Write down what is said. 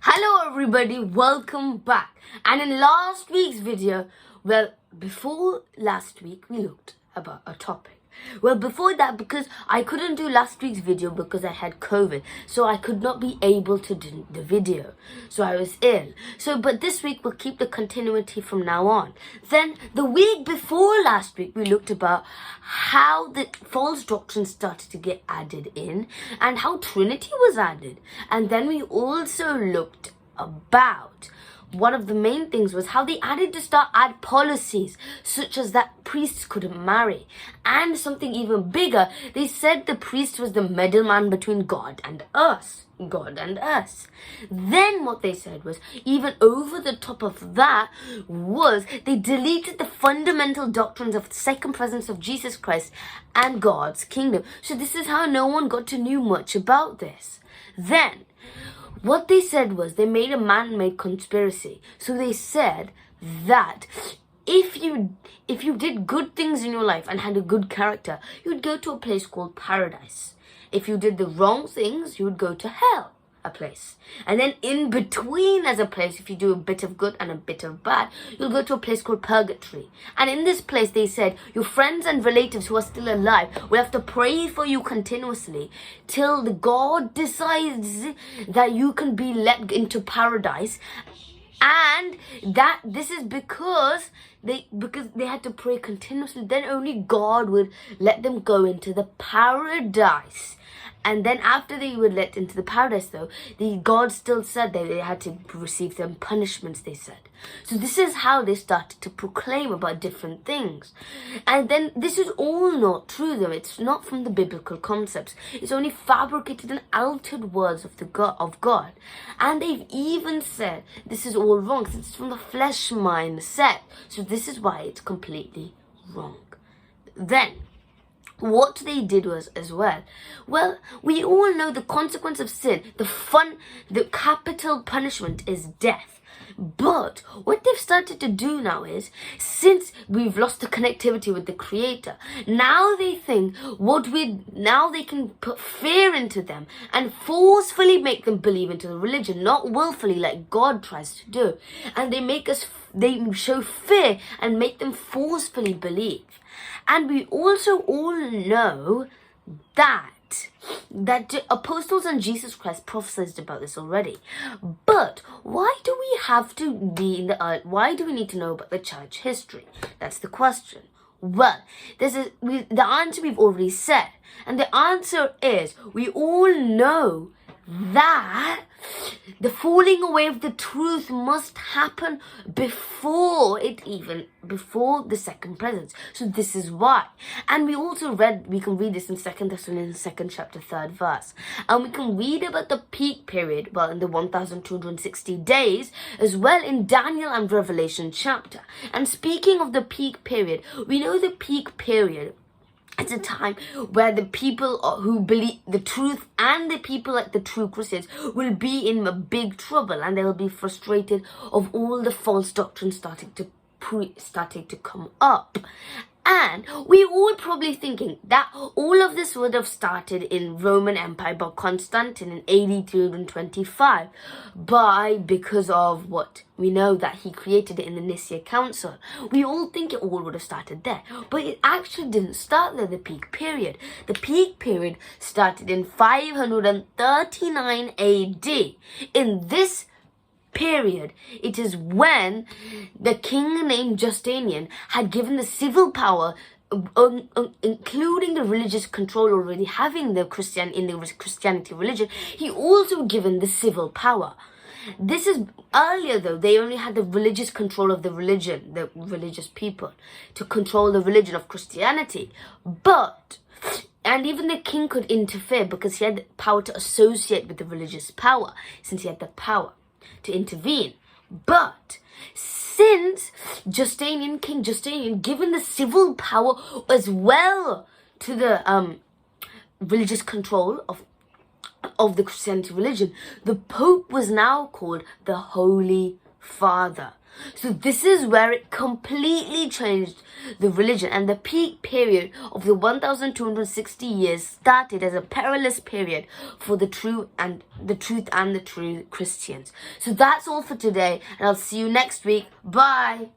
Hello everybody, welcome back. And in last week's video, before last week we looked about a topic. Before that, because I couldn't do last week's video because I had COVID, so I could not be able to do the video. So I was ill. But this week we'll keep the continuity from now on. Then the week before last week, we looked about how the false doctrine started to get added in and how Trinity was added. And then we also looked about one of the main things was how they add policies such as that priests couldn't marry, and something even bigger, they said the priest was the middleman between God and us. Then what they said was, even over the top of that, was they deleted the fundamental doctrines of the second presence of Jesus Christ and God's kingdom. So this is how no one got to know much about this. Then what they said was they made a man-made conspiracy. So they said that if you did good things in your life and had a good character, you'd go to a place called paradise. If you did the wrong things, you would go to hell, a place. And then in between as a place, if you do a bit of good and a bit of bad, you'll go to a place called purgatory. And in this place, they said, your friends and relatives who are still alive will have to pray for you continuously till the God decides that you can be let into paradise. And that this is because they had to pray continuously. Then only God would let them go into the paradise. And then after they were let into the paradise, though, God still said that they had to receive some punishments, they said. So this is how they started to proclaim about different things. And then this is all not true, though. It's not from the biblical concepts. It's only fabricated and altered words of God. And they've even said this is all wrong since it's from the flesh mindset. So this is why it's completely wrong. Then what they did was as well, we all know the consequence of sin, the capital punishment is death. But what they've started to do now is, since we've lost the connectivity with the Creator, now they think now they can put fear into them and forcefully make them believe into the religion, not willfully like God tries to do. And they show fear and make them forcefully believe. And we also all know that the apostles and Jesus Christ prophesied about this already. But why do we have to why do we need to know about the church history? That's the question. Well, the answer we've already said. And the answer is, we all know that the falling away of the truth must happen before the second presence. So this is why. And we can read this in 2 Thessalonians 2nd chapter 3rd verse. And we can read about the peak period, in the 1260 days, as well in Daniel and Revelation chapter. And speaking of the peak period, we know the peak period, it's a time where the people who believe the truth and the people like the true Christians will be in a big trouble, and they will be frustrated of all the false doctrines starting to come up. And we're all probably thinking that all of this would have started in Roman Empire by Constantine in AD 325 because of what we know that he created it in the Nicaea Council. We all think it all would have started there, but it actually didn't start there, the peak period. The peak period started in 539 AD. In this period, it is when the king named Justinian had given the civil power, including the religious control already having in the Christianity religion. He also given the civil power. This is earlier, though. They only had the religious control of the religion, the religious people, to control the religion of Christianity. And even the king could interfere because he had the power to associate with the religious power, since he had the power to intervene. But since King Justinian given the civil power as well to the religious control of the Christianity religion, the Pope was now called the Holy Father. So this is where it completely changed the religion, and the peak period of the 1260 years started as a perilous period for the truth and the true Christians. So that's all for today, and I'll see you next week. Bye.